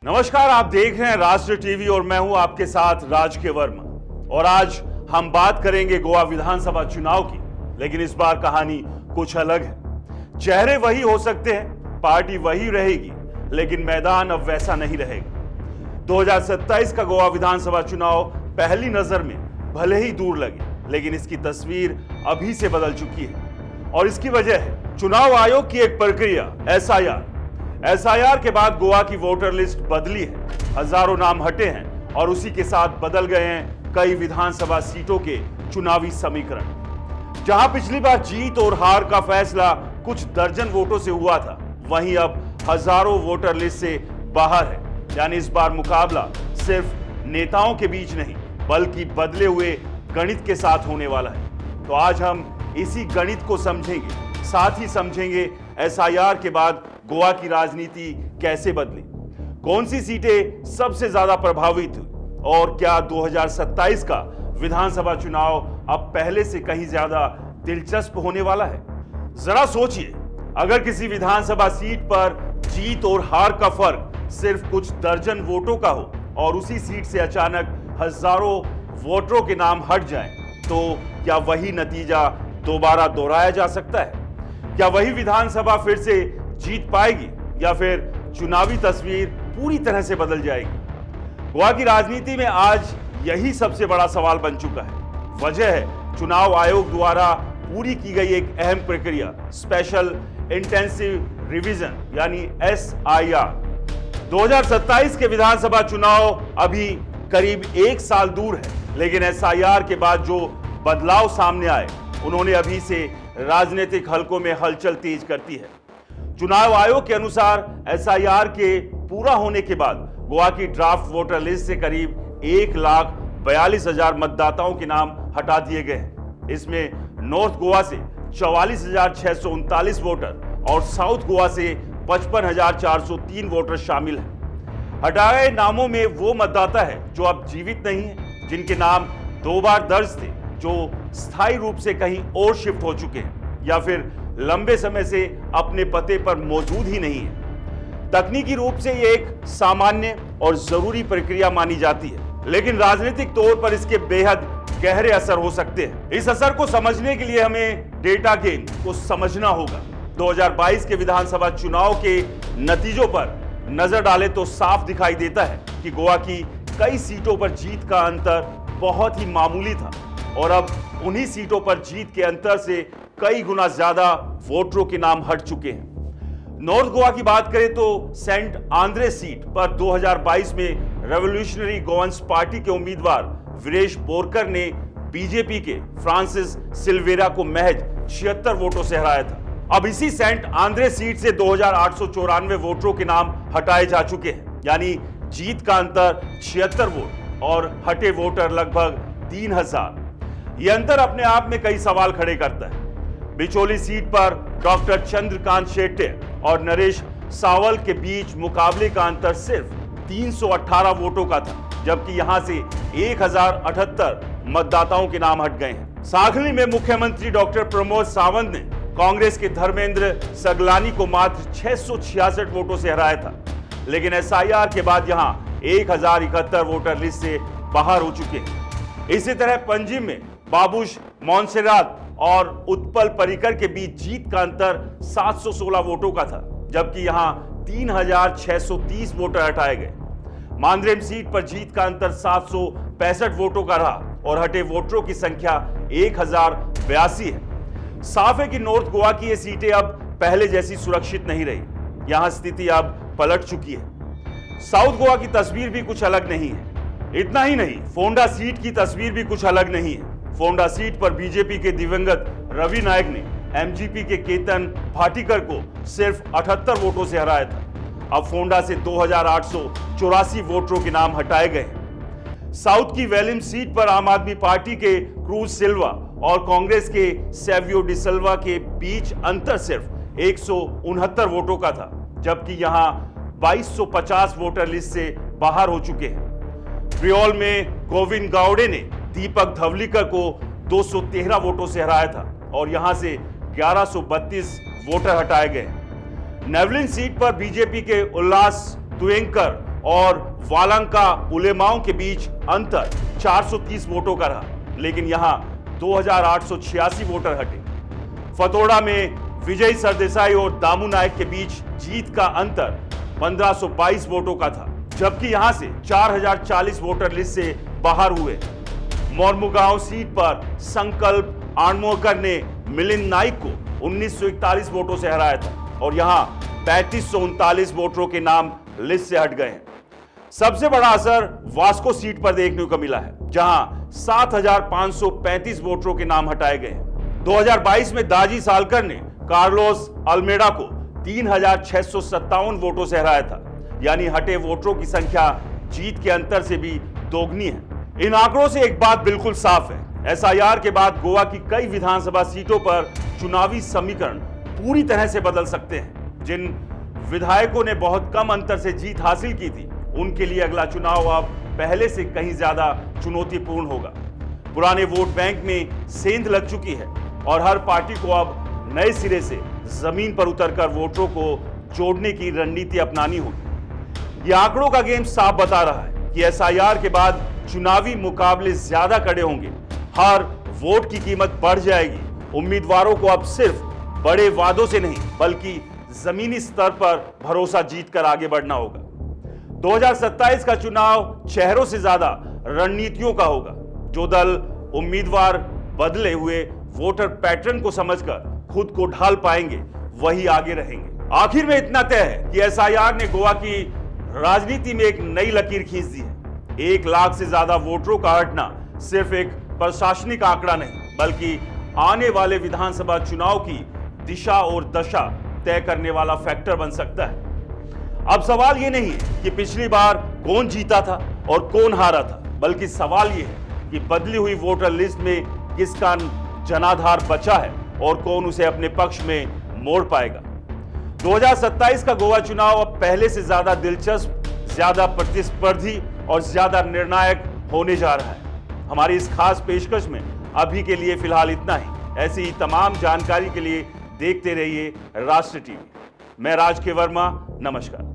नमस्कार, आप देख रहे हैं राष्ट्र टीवी और मैं हूं आपके साथ राज के वर्मा। और आज हम बात करेंगे गोवा विधानसभा चुनाव की, लेकिन इस बार कहानी कुछ अलग है। चेहरे वही हो सकते हैं, पार्टी वही रहेगी, लेकिन मैदान अब वैसा नहीं रहेगा। 2027 का गोवा विधानसभा चुनाव पहली नजर में भले ही दूर लगे, लेकिन इसकी तस्वीर अभी से बदल चुकी है और इसकी वजह है चुनाव आयोग की एक प्रक्रिया एसआईआर के बाद गोवा की वोटर लिस्ट बदली है, हजारों नाम हटे हैं और उसी के साथ बदल गए हैं कई विधानसभा सीटों के चुनावी समीकरण। जहां पिछली बार जीत और हार का फैसला कुछ दर्जन वोटों से हुआ था, वहीं अब हजारों वोटर लिस्ट से बाहर है। यानी इस बार मुकाबला सिर्फ नेताओं के बीच नहीं, बल्कि बदले हुए गणित के साथ होने वाला है। तो आज हम इसी गणित को समझेंगे, साथ ही समझेंगे एसआईआर के बाद गोवा की राजनीति कैसे बदली, कौन सी सीटें सबसे ज्यादा प्रभावित हुई और क्या 2027 का विधानसभा चुनाव अब पहले से कहीं ज्यादा दिलचस्प होने वाला है। जरा सोचिए, अगर किसी विधानसभा सीट पर जीत और हार का फर्क सिर्फ कुछ दर्जन वोटों का हो और उसी सीट से अचानक हजारों वोटरों के नाम हट जाएं, तो क्या वही नतीजा दोबारा दोहराया जा सकता है? क्या वही विधानसभा फिर से जीत पाएगी या फिर चुनावी तस्वीर पूरी तरह से बदल जाएगी? गोवा की राजनीति में आज यही सबसे बड़ा सवाल बन चुका है। वजह है चुनाव आयोग द्वारा पूरी की गई एक अहम प्रक्रिया, स्पेशल इंटेंसिव रिवीजन यानी एसआईआर। 2027 के विधानसभा चुनाव अभी करीब एक साल दूर है, लेकिन एसआईआर के बाद जो बदलाव सामने आए, उन्होंने अभी से राजनीतिक हलकों में हलचल तेज करती है। चुनाव आयोग के अनुसार एसआईआर के पूरा होने के बाद गोवा की ड्राफ्ट वोटर लिस्ट से करीब 1,42,000 मतदाताओं के नाम हटा दिए गए हैं। इसमें नॉर्थ गोवा से 44,639 वोटर और साउथ गोवा से 55,403 वोटर शामिल हैं। हटाए नामों में वो मतदाता है जो अब जीवित नहीं है, जिनके नाम 2 बार दर्ज थे, जो स्थायी रूप से कहीं और शिफ्ट हो चुके हैं या फिर लंबे समय से अपने पते पर मौजूद ही नहीं है। तकनीकी रूप से ये एक सामान्य और जरूरी प्रक्रिया मानी जाती है, लेकिन राजनीतिक तौर पर इसके बेहद गहरे असर हो सकते हैं। इस असर को समझने के लिए हमें डेटा गेम को समझना होगा। 2022 के विधानसभा चुनाव के नतीजों पर नजर डालें तो साफ दिखाई देता है कि गोवा की कई सीटों पर जीत का अंतर बहुत ही मामूली था और अब उन्हीं सीटों पर जीत के अंतर से कई गुना ज्यादा वोटरों के नाम हट चुके हैं। नॉर्थ गोवा की बात करें तो सेंट आंद्रे सीट पर 2022 में रेवोल्यूशनरी गोवंस पार्टी के उम्मीदवार वीरेश बोरकर ने बीजेपी के फ्रांसिस सिल्वेरा को महज 76 वोटों से हराया था। अब इसी सेंट आंद्रे सीट से 2,894 वोटरों के नाम हटाए जा चुके हैं, यानी जीत का अंतर 76 वोट और हटे वोटर लगभग 3,000। यह अंतर अपने आप में कई सवाल खड़े करता है। बिचोली सीट पर डॉक्टर चंद्रकांत शेट्टे और नरेश सावल के बीच मुकाबले का अंतर सिर्फ 318 वोटों का था, जबकि यहां से 1,078 मतदाताओं के नाम हट गए हैं। सांगली में मुख्यमंत्री डॉक्टर प्रमोद सावंत ने कांग्रेस के धर्मेंद्र सगलानी को मात्र 666 वोटों से हराया था, लेकिन एसआईआर के बाद यहां 1,071 वोटर लिस्ट से बाहर हो चुके हैं। इसी तरह पंजिम में बाबूश मोन्सेरात और उत्पल परिकर के बीच जीत का अंतर 716 वोटों का था, जबकि यहां 3,630 वोटर हटाए गए। मांद्रेम सीट पर जीत का अंतर 765 वोटों का रहा और हटे वोटरों की संख्या 1,082 है। साफ है कि नॉर्थ गोवा की ये सीटें अब पहले जैसी सुरक्षित नहीं रही। यहां स्थिति अब पलट चुकी है। साउथ गोवा की तस्वीर भी कुछ अलग नहीं है। इतना ही नहीं, फोंडा सीट की तस्वीर भी कुछ अलग नहीं है। फोंडा सीट पर बीजेपी के दिवंगत रवि नायक ने एमजीपी के केतन भाटीकर को सिर्फ 78 वोटों से हराया था। अब फोंडा से 2,884 वोटरों के नाम हटाए गए हैं। साउथ की वेलिम सीट पर आम आदमी पार्टी के क्रूज सिल्वा और कांग्रेस के सेवियो डिसिल्वा के बीच अंतर सिर्फ 169 वोटों का था, जबकि यहां 2,250 वोटर लिस्ट से बाहर हो चुके हैं। प्रियोल में गोविंद गावड़े ने दीपक धवलीकर को 213 वोटों से हराया था और यहां से 1132 वोटर हटाए गए। नेवलिन सीट पर बीजेपी के उल्लास तुएंकर और वालंका उलेमाओं के बीच अंतर 430 वोटों का रहा, लेकिन यहां 2886 वोटर हटे। फतोड़ा में विजय सरदेसाई और दामू नायक के बीच जीत का अंतर 1522 वोटों का था, जबकि यहां से 4040 वोटर लिस्ट से बाहर हुए। मोरमुगांव सीट पर संकल्प आणमोकर ने मिलिंद नाइक को 1941 वोटों से हराया था और यहां 3539 वोटरों के नाम लिस्ट से हट गए हैं। सबसे बड़ा असर वास्को सीट पर देखने को मिला है, जहां 7535 वोटरों के नाम हटाए गए हैं। 2022 में दाजी सालकर ने कार्लोस अल्मेडा को 3657 वोटों से हराया था, यानी हटे वोटरों की संख्या जीत के अंतर से भी दोगुनी है। इन आंकड़ों से एक बात बिल्कुल साफ है, एसआईआर के बाद गोवा की कई विधानसभा सीटों पर चुनावी समीकरण पूरी तरह से बदल सकते हैं। जिन विधायकों ने बहुत कम अंतर से जीत हासिल की थी, उनके लिए अगला चुनाव अब पहले से कहीं ज्यादा चुनौतीपूर्ण होगा। पुराने वोट बैंक में सेंध लग चुकी है और हर पार्टी को अब नए सिरे से जमीन पर उतरकर वोटरों को जोड़ने की रणनीति अपनानी होगी। यह आंकड़ों का गेम साफ बता रहा है कि एसआईआर के बाद चुनावी मुकाबले ज्यादा कड़े होंगे, हर वोट की कीमत बढ़ जाएगी। उम्मीदवारों को अब सिर्फ बड़े वादों से नहीं, बल्कि जमीनी स्तर पर भरोसा जीतकर आगे बढ़ना होगा। 2027 का चुनाव चेहरों से ज्यादा रणनीतियों का होगा। जो दल उम्मीदवार बदले हुए वोटर पैटर्न को समझकर खुद को ढाल पाएंगे, वही आगे रहेंगे। आखिर में इतना तय है कि एसआईआर ने गोवा की राजनीति में एक नई लकीर खींच दी है। 1 लाख से ज्यादा वोटरों का हटना सिर्फ एक प्रशासनिक आंकड़ा नहीं, बल्कि आने वाले विधानसभा चुनाव की दिशा और दशा तय करने वाला फैक्टर बन सकता है। अब सवाल यह नहीं है कि पिछली बार कौन जीता था और कौन हारा था, बल्कि सवाल यह है कि बदली हुई वोटर लिस्ट में किसका जनाधार बचा है और कौन उसे अपने पक्ष में मोड़ पाएगा। 2027 का गोवा चुनाव अब पहले से ज्यादा दिलचस्प, ज्यादा प्रतिस्पर्धी और ज्यादा निर्णायक होने जा रहा है। हमारी इस खास पेशकश में अभी के लिए फिलहाल इतना ही। ऐसी ही तमाम जानकारी के लिए देखते रहिए राष्ट्र टीवी। मैं राज के वर्मा, नमस्कार।